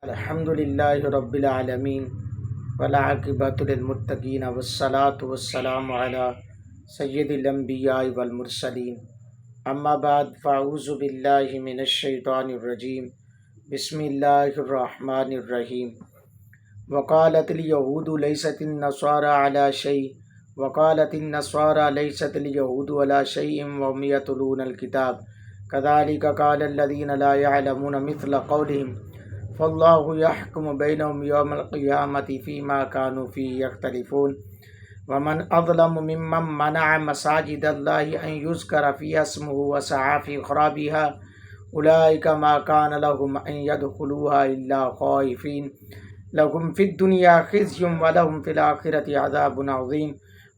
الحمد للہ رب العالمین والعاقبۃ للمتقین والصلاۃ والسلام علی سید الانبیاء والمرسلین اما بعد فاعوذ باللہ من الشیطان الرجیم بسم اللہ الرحمن الرحیم وقالت اليہود لیست النصارى علی شیء وقالت النصارى لیست اليہود علی شیء وهم یتلون الکتاب کذلک قال الذین لا یعلمون مثل قولهم فاللہ یحکم بینہم یوم القیامۃ فیما کانوا فیہ یختلفون ومن اظلم ممن منع مساجد اللہ ان یذکر فیہا اسمہ وسعی فی خرابها اولئک ما کان لهم ان يدخلوها الا خائفین لهم فی الدنیا خزی ولهم فی الآخرۃ عذاب عظیم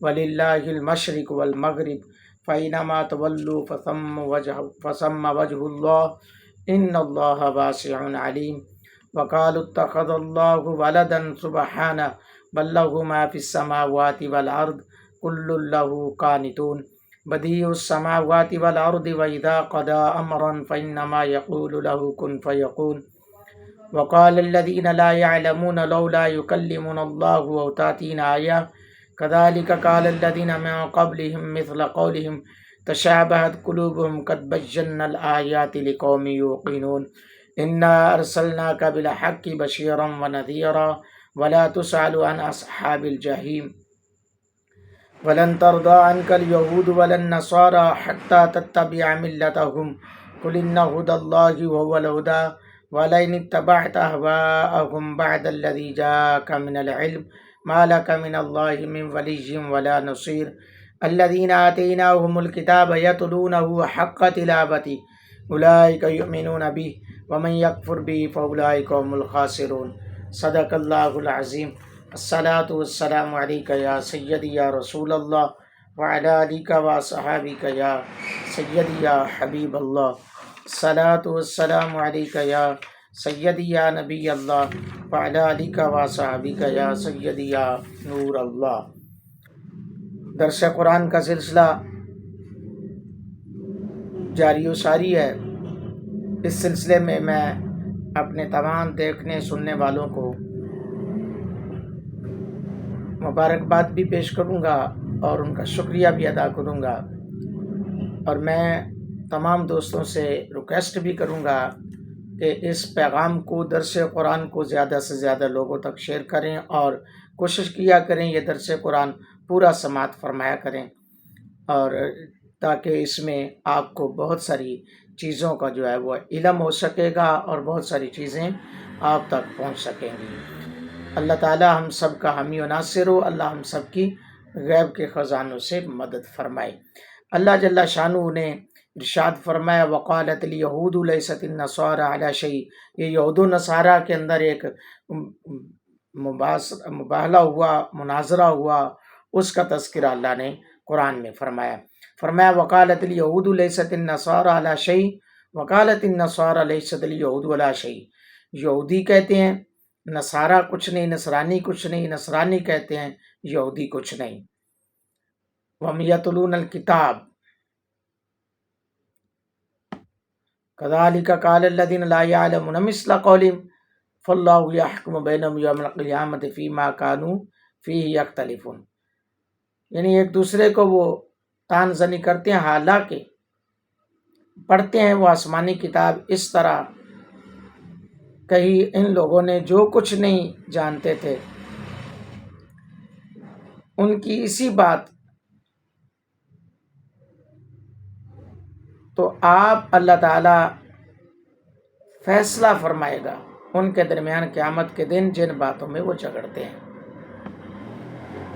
وللہ المشرق والمغرب فینما تولوا فثم وجہ اللہ ان اللہ واسع علیم وقالوا اتخذ اللہ ولدا سبحانہ بل له ما فی السماوات والارض کل له قانتون بدیع السماوات والارض واذا قضى امرا فانما يقول له كن فيكون وقال الذين لا يعلمون لولا يكلمنا الله او تأتينا آية كذلك قال الذين من قبلهم مثل قولهم تشابهت قلوبهم قد بينا الآيات لقوم يوقنون انا ارسلناک بالحق بشیرا ونذیرا ولا تسأل عن اصحاب الجحیم ولن ترضى عنك اليهود ولا النصارى حتى تتبع ملتهم قل ان هدى الله هو الهدى ولئن اتبعت اهواءهم بعد الذي جاءك من العلم ما لك من الله من ولي ولا نصير الذين آتيناهم الكتاب يتلونه حق تلاوته اولئك يؤمنون به ومن یکفر به فاولئک هم الخاسرون صدق اللہ العظیم الصلاۃ والسلام علیک یا سیدی یا رسول اللہ وعلی آلک واصحابک یا سیدی یا حبیب اللہ الصلاۃ والسلام علیک یا سیدی یا نبی اللہ وعلی آلک واصحابک یا سیدی یا نور اللہ۔ درس قرآن کا سلسلہ جاری و ساری ہے۔ اس سلسلے میں اپنے تمام دیکھنے سننے والوں کو مبارکباد بھی پیش کروں گا اور ان کا شکریہ بھی ادا کروں گا، اور میں تمام دوستوں سے ریکویسٹ بھی کروں گا کہ اس پیغام کو، درس قرآن کو زیادہ سے زیادہ لوگوں تک شیئر کریں اور کوشش کیا کریں یہ درس قرآن پورا سماعت فرمایا کریں، اور تاکہ اس میں آپ کو بہت ساری چیزوں کا جو ہے وہ علم ہو سکے گا اور بہت ساری چیزیں آپ تک پہنچ سکیں گی۔ اللہ تعالی ہم سب کا حامی و ناصر ہو، اللہ ہم سب کی غیب کے خزانوں سے مدد فرمائے۔ اللہ جل شانہ نے ارشاد فرمایا وقالت الیہود لیست النصارى علی شیء، یہ یہود و نصارہ کے اندر ایک مباحلہ ہوا، مناظرہ ہوا، اس کا تذکرہ اللہ نے قرآن میں فرمایا وقالت الیہود لیست النصارى علی شیء وقالت النصارى لیست الیہود علی شیء۔ یہودی کہتے ہیں نصارہ کچھ نہیں، نصرانی کچھ نہیں، نصرانی کہتے ہیں یہودی کچھ نہیں۔ وَهُمْ يَتْلُونَ الْكِتَابَ كَذَلِكَ قَالَ الَّذِينَ لَا يَعْلَمُونَ مِثْلَ قَوْلِهِمْ فَاللَّهُ يَحْكُمُ بَيْنَهُمْ يَوْمَ الْقِيَامَةِ فِيمَا كَانُوا فِيهِ يَخْتَلِفُونَ، یعنی ایک دوسرے کو وہ تان زنی کرتے ہیں، حالانکہ پڑھتے ہیں وہ آسمانی کتاب اس طرح کہیں ان لوگوں نے جو کچھ نہیں جانتے تھے ان کی اسی بات، تو آپ اللہ تعالی فیصلہ فرمائے گا ان کے درمیان قیامت کے دن جن باتوں میں وہ جھگڑتے ہیں۔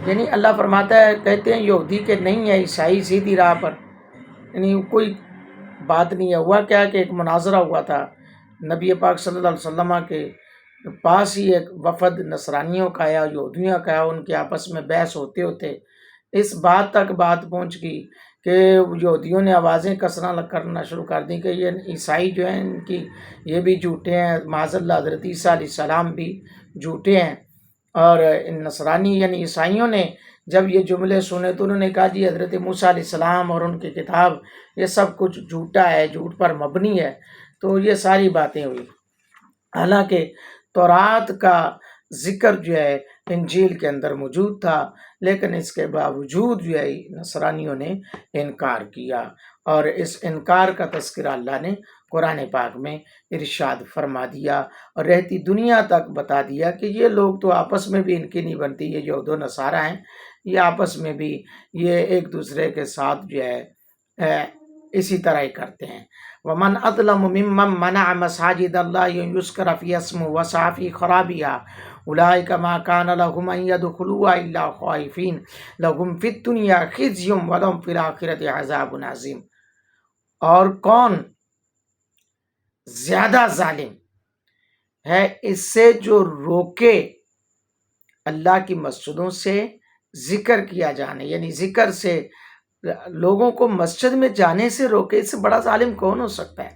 یعنی اللہ فرماتا ہے، کہتے ہیں یہودی کہ نہیں ہے، عیسائی سیدھی راہ پر، یعنی کوئی بات نہیں ہے۔ ہوا کیا کہ ایک مناظرہ ہوا تھا نبی پاک صلی اللہ علیہ وسلم کے پاس ہی، ایک وفد نصرانیوں کا یا یہودیوں کا، ان کے آپس میں بحث ہوتے ہوتے اس بات تک بات پہنچ گئی کہ یہودیوں نے آوازیں کرنا شروع کر دی کہ یہ عیسائی جو ہیں ان کی یہ بھی جھوٹے ہیں، معاذ اللہ حضرت عیسیٰ علیہ السلام بھی جھوٹے ہیں۔ اور ان نصرانی یعنی عیسائیوں نے جب یہ جملے سنے تو انہوں نے کہا جی حضرت موسیٰ علیہ السلام اور ان کی کتاب یہ سب کچھ جھوٹا ہے، جھوٹ پر مبنی ہے۔ تو یہ ساری باتیں ہوئی، حالانکہ تورات کا ذکر جو ہے انجیل کے اندر موجود تھا، لیکن اس کے باوجود جو ہے نصرانیوں نے انکار کیا، اور اس انکار کا تذکرہ اللہ نے قرآن پاک میں ارشاد فرما دیا اور رہتی دنیا تک بتا دیا کہ یہ لوگ تو آپس میں بھی ان کی نہیں بنتی، یہ یہود و نصارہ ہیں، یہ آپس میں بھی یہ ایک دوسرے کے ساتھ جو ہے اسی طرح ہی کرتے ہیں۔ وَمَنْ أَظْلَمُ مِمَّنْ مَنَعَ مَسَاجِدَ اللَّهِ أَنْ يُذْكَرَ فِيهَا اسْمُهُ وَسَعَىٰ فِي خَرَابِهَا أُولَٰئِكَ مَا كَانَ لَهُمْ أَنْ يَدْخُلُوهَا إِلَّا خَائِفِينَ لَهُمْ فِي الدُّنْيَا خِزْيٌ وَلَهُمْ فِي الْآخِرَةِ عَذَابٌ عَظِيمٌ۔ اور کون زیادہ ظالم ہے اس سے جو روکے اللہ کی مسجدوں سے ذکر کیا جانے، یعنی ذکر سے لوگوں کو مسجد میں جانے سے روکے، اس سے بڑا ظالم کون ہو سکتا ہے؟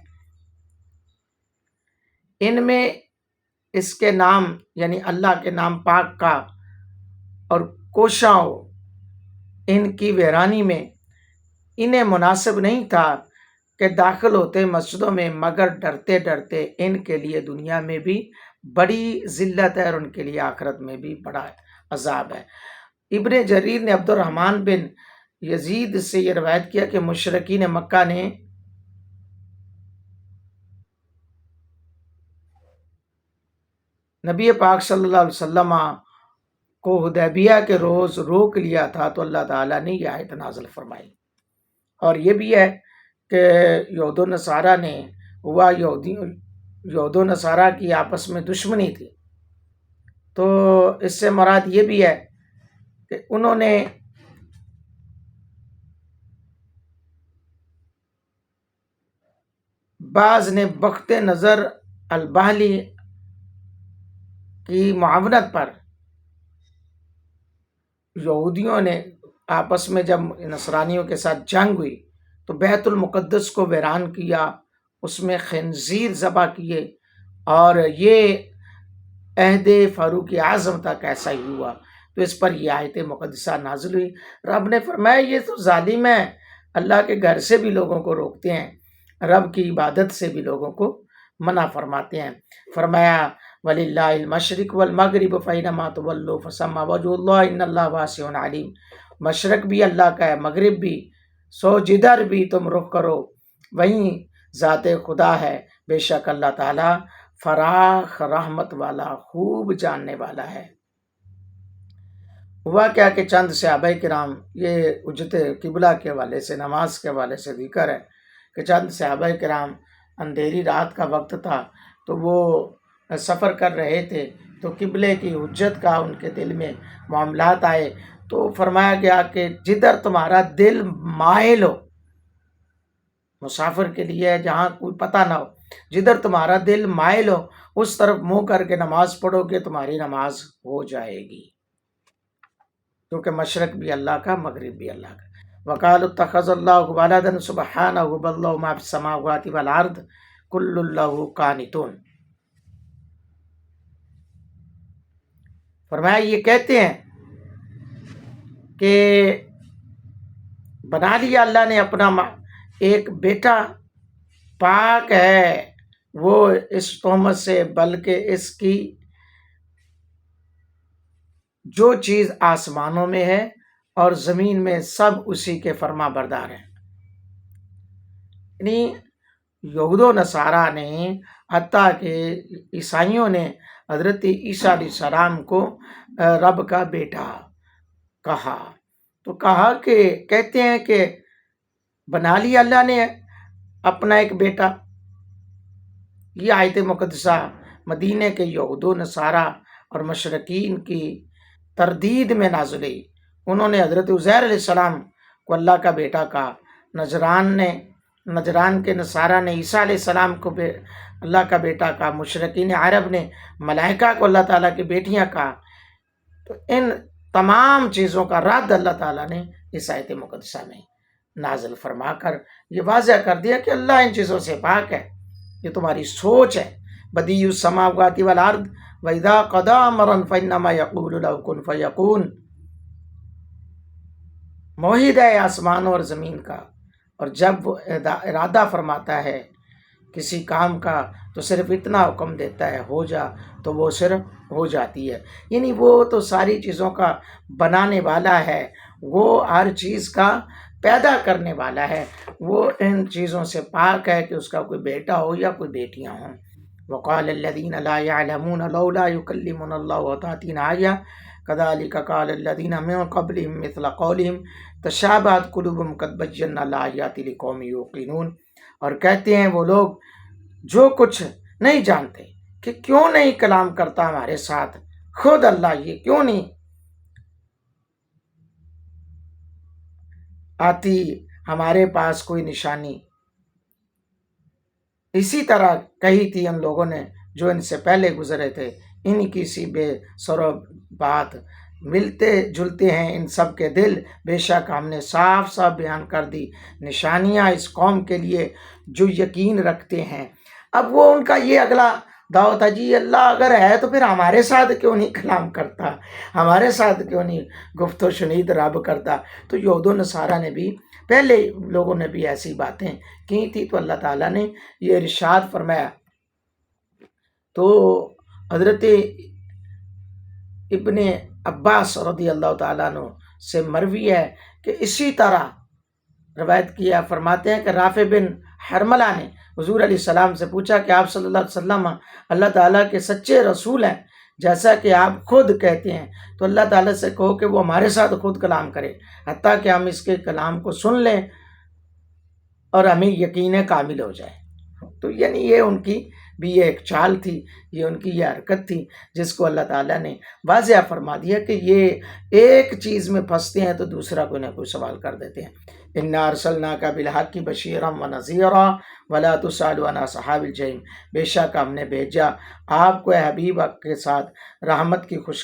ان میں اس کے نام یعنی اللہ کے نام پاک کا اور کوشاں ان کی ویرانی میں انہیں مناسب نہیں تھا کہ داخل ہوتے مسجدوں میں، مگر ڈرتے ڈرتے ان کے لیے دنیا میں بھی بڑی ذلت ہے اور ان کے لیے آخرت میں بھی بڑا عذاب ہے۔ ابن جریر نے عبد الرحمن بن یزید سے یہ روایت کیا کہ مشرکین مکہ نے نبی پاک صلی اللہ علیہ وسلم کو حدیبیہ کے روز روک لیا تھا، تو اللہ تعالیٰ نے یہ آیت نازل فرمائی۔ اور یہ بھی ہے کہ یہود و نصارہ نے یہود و نصارہ کی آپس میں دشمنی تھی، تو اس سے مراد یہ بھی ہے کہ انہوں نے بعض نے بخت نظر البہلی کی معاونت پر یہودیوں نے آپس میں جب نصرانیوں کے ساتھ جنگ ہوئی تو بیت المقدس کو ویران کیا، اس میں خنزیر ذبح کیے، اور یہ عہد فاروق اعظم تک ایسا ہی ہوا، تو اس پر یہ آیت مقدسہ نازل ہوئی۔ رب نے فرمایا یہ تو ظالم ہیں، اللہ کے گھر سے بھی لوگوں کو روکتے ہیں، رب کی عبادت سے بھی لوگوں کو منع فرماتے ہیں۔ فرمایا وَلِلَّهِ الْمَشْرِقُ وَالْمَغْرِبُ فَأَيْنَمَا تُوَلُّوا فَثَمَّ وَجْهُ اللَّهِ إِنَّ اللَّهَ وَاسِعٌ عَلِيمٌ۔ مشرق بھی اللہ کا ہے، مغرب بھی، سو جدھر بھی تم رخ کرو وہیں ذات خدا ہے، بے شک اللہ تعالیٰ فراخ رحمت والا خوب جاننے والا ہے۔ ہوا کیا کہ چند صحابہ کرام، یہ اجت قبلہ کے حوالے سے، نماز کے حوالے سے ذکر ہے کہ چند صحابہ کرام اندھیری رات کا وقت تھا تو وہ سفر کر رہے تھے، تو قبلے کی حجت کا ان کے دل میں معاملات آئے، تو فرمایا گیا کہ جدھر تمہارا دل مائل ہو، مسافر کے لیے جہاں کوئی پتہ نہ ہو، جدھر تمہارا دل مائل ہو اس طرف منہ کر کے نماز پڑھو گے، تمہاری نماز ہو جائے گی، کیونکہ مشرق بھی اللہ کا، مغرب بھی اللہ کا۔ وَقَالُوا اتَّخَذَ اللَّهُ وَلَدًا سُبْحَانَهُ بَل لَّهُ مَا فِي السَّمَاوَاتِ وَالْأَرْضِ كُلٌّ لَّهُ قَانِتُونَ۔ فرمایا یہ کہتے ہیں کہ بنا لیا اللہ نے اپنا ایک بیٹا، پاک ہے وہ اس تہمت سے، بلکہ اس کی جو چیز آسمانوں میں ہے اور زمین میں سب اسی کے فرما بردار ہیں۔ یعنی یہود و نصارہ نے، حتیٰ کہ عیسائیوں نے حضرت عیسیٰ علیہ السلام کو رب کا بیٹا کہا، تو کہا کہ کہتے ہیں کہ بنا لیا اللہ نے اپنا ایک بیٹا۔ یہ آیت مقدسہ مدینہ کے یہود و نصارہ اور مشرکین کی تردید میں نازل ہوئی۔ انہوں نے حضرت عزیر علیہ السلام کو اللہ کا بیٹا کہا، نجران کے نصارہ نے عیسیٰ علیہ السلام کو اللہ کا بیٹا کہا، مشرکین عرب نے ملائکہ کو اللہ تعالیٰ کی بیٹیاں کہا۔ تو ان تمام چیزوں کا رد اللہ تعالیٰ نے اس آیت مقدسہ میں نازل فرما کر یہ واضح کر دیا کہ اللہ ان چیزوں سے پاک ہے، یہ تمہاری سوچ ہے۔ بدیع السماوات والارض وَإِذَا قَضَىٰ أَمْرًا فَإِنَّمَا يَقُولُ لَهُ كُن فَيَكُونُ۔ موحد ہے آسمانوں اور زمین کا، اور جب وہ ارادہ فرماتا ہے کسی کام کا تو صرف اتنا حکم دیتا ہے ہو جا، تو وہ صرف ہو جاتی ہے۔ یعنی وہ تو ساری چیزوں کا بنانے والا ہے، وہ ہر چیز کا پیدا کرنے والا ہے، وہ ان چیزوں سے پاک ہے کہ اس کا کوئی بیٹا ہو یا کوئی بیٹیاں ہوں۔ وقال الذین لا يعلمون لولا يكلمنا الله وتأتينا آیہ كذلك قال الذین من قبلهم مثل قولهم تشابہت قلوبهم قد بینا الآیات لقوم یوقنون۔ اور کہتے ہیں وہ لوگ جو کچھ نہیں جانتے کہ کیوں نہیں کلام کرتا ہمارے ساتھ، خود اللہ یہ کیوں نہیں آتی ہمارے پاس کوئی نشانی۔ اسی طرح کہی تھی ان لوگوں نے جو ان سے پہلے گزرے تھے، ان کی سی بے سر و بات، ملتے جلتے ہیں ان سب کے دل، بے شک ہم نے صاف صاف بیان کر دی نشانیاں اس قوم کے لیے جو یقین رکھتے ہیں۔ اب وہ ان کا یہ اگلا دعوت ہے، جی اللہ اگر ہے تو پھر ہمارے ساتھ کیوں نہیں کلام کرتا، ہمارے ساتھ کیوں نہیں گفت و شنید رب کرتا۔ تو یہود و نصارہ نے بھی، پہلے لوگوں نے بھی ایسی باتیں کی تھی، تو اللہ تعالیٰ نے یہ ارشاد فرمایا۔ تو حضرت ابن عباس رضی اللہ تعالیٰ عنہ سے مروی ہے کہ اسی طرح روایت کیا، فرماتے ہیں کہ رافع بن حرملہ نے حضور علیہ السلام سے پوچھا کہ آپ صلی اللہ علیہ وسلم اللہ تعالیٰ کے سچے رسول ہیں جیسا کہ آپ خود کہتے ہیں، تو اللہ تعالیٰ سے کہو کہ وہ ہمارے ساتھ خود کلام کرے حتیٰ کہ ہم اس کے کلام کو سن لیں اور ہمیں یقین کامل ہو جائے۔ تو یعنی یہ ان کی بھی یہ ایک چال تھی، یہ ان کی یہ حرکت تھی جس کو اللہ تعالیٰ نے واضح فرما دیا کہ یہ ایک چیز میں پھنستے ہیں تو دوسرا کوئی نہ کوئی سوال کر دیتے ہیں۔ اِنَّا أَرْسَلْنَاكَ بِالْحَقِّ بَشِيرًا وَنَذِيرًا وَلَا تُسْأَلُ عَنْ أَصْحَابِ الْجَحِيمِ۔ بے شک ہم نے بھیجا آپ کو اے حبیب کے ساتھ رحمت کی خوش